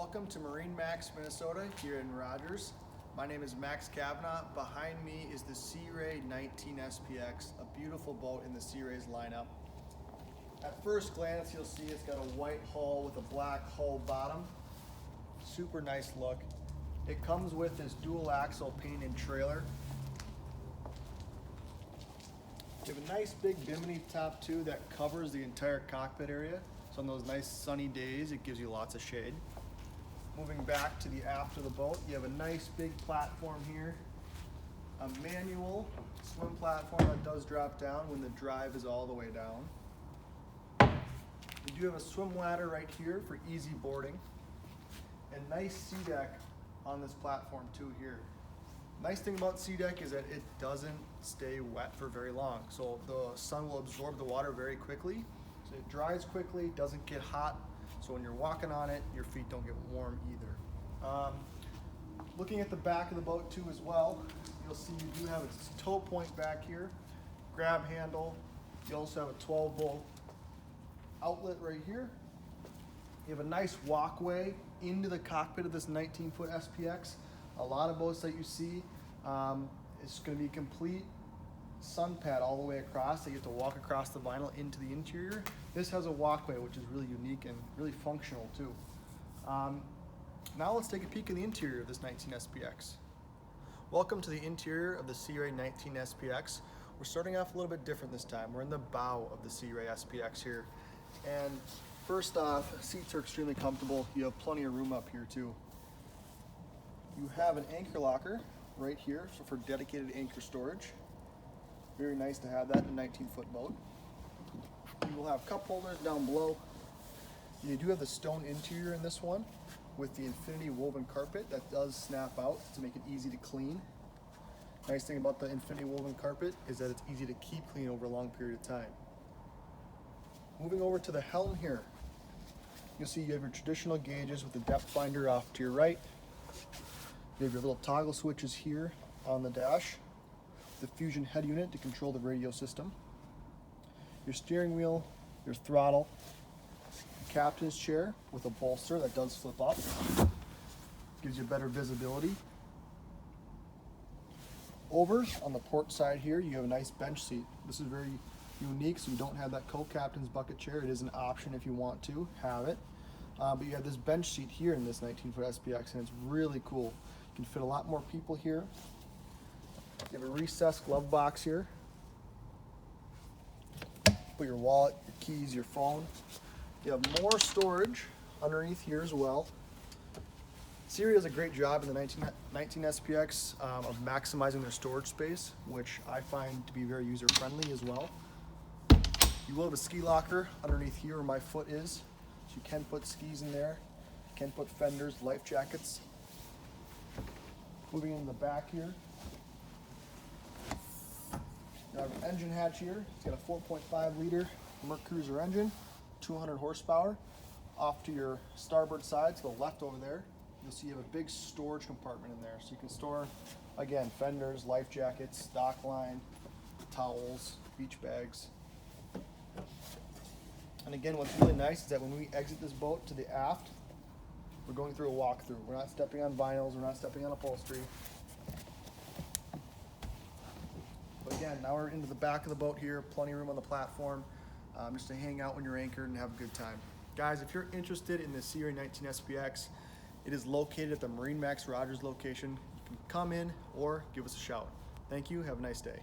Welcome to MarineMax Minnesota here in Rogers. My name is Max Kavanaugh. Behind me is the Sea Ray 19 SPX, a beautiful boat in the Sea Ray's lineup. At first glance, you'll see it's got a white hull with a black hull bottom. Super nice look. It comes with this dual axle paint and trailer. You have a nice big bimini top too that covers the entire cockpit area. So on those nice sunny days, it gives you lots of shade. Moving back to the aft of the boat, you have a nice big platform here. A manual swim platform that does drop down when the drive is all the way down. You do have a swim ladder right here for easy boarding. And nice sea deck on this platform too here. Nice thing about sea deck is that it doesn't stay wet for very long. So the sun will absorb the water very quickly. So it dries quickly, doesn't get hot. So when you're walking on it, your feet don't get warm either. Looking at the back of the boat too as well, you'll see you do have a tow point back here, grab handle. You also have a 12-volt outlet right here. You have a nice walkway into the cockpit of this 19-foot SPX. A lot of boats that you see, it's going to be complete sun pad all the way across. So you have to walk across the vinyl into the interior. This has a walkway, which is really unique and really functional too. Now let's take a peek in the interior of this 19 SPX. Welcome to the interior of the Sea Ray 19 SPX. We're starting off a little bit different this time. We're in the bow of the Sea Ray SPX here. And first off, seats are extremely comfortable. You have plenty of room up here too. You have an anchor locker right here, so for dedicated anchor storage. Very nice to have that in a 19-foot boat. You will have cup holders down below. You do have the stone interior in this one with the infinity woven carpet that does snap out to make it easy to clean. Nice thing about the infinity woven carpet is that it's easy to keep clean over a long period of time. Moving over to the helm here, you'll see you have your traditional gauges with the depth finder off to your right. You have your little toggle switches here on the dash, the fusion head unit to control the radio system, your steering wheel, your throttle, your captain's chair with a bolster that does flip up, gives you better visibility. Over on the port side here, you have a nice bench seat. This is very unique, so you don't have that co-captain's bucket chair. It is an option if you want to have it. But you have this bench seat here in this 19-foot SPX, and it's really cool. You can fit a lot more people here. You have a recessed glove box here. Put your wallet, your keys, your phone. You have more storage underneath here as well. Sea Ray does a great job in the 19 SPX of maximizing their storage space, which I find to be very user-friendly as well. You will have a ski locker underneath here where my foot is. So you can put skis in there. You can put fenders, life jackets. Moving in the back here. You have an engine hatch here. It's got a 4.5 liter Mercruiser engine, 200 horsepower. Off to your starboard side, to the left over there, you'll see you have a big storage compartment in there. So you can store, again, fenders, life jackets, dock line, towels, beach bags. And again, what's really nice is that when we exit this boat to the aft, we're going through a walkthrough. We're not stepping on vinyls, we're not stepping on upholstery. But again, now we're into the back of the boat here, plenty of room on the platform, just to hang out when you're anchored and have a good time. Guys, if you're interested in the Sea Ray 19 SPX, it is located at the MarineMax Rogers location. You can come in or give us a shout. Thank you, have a nice day.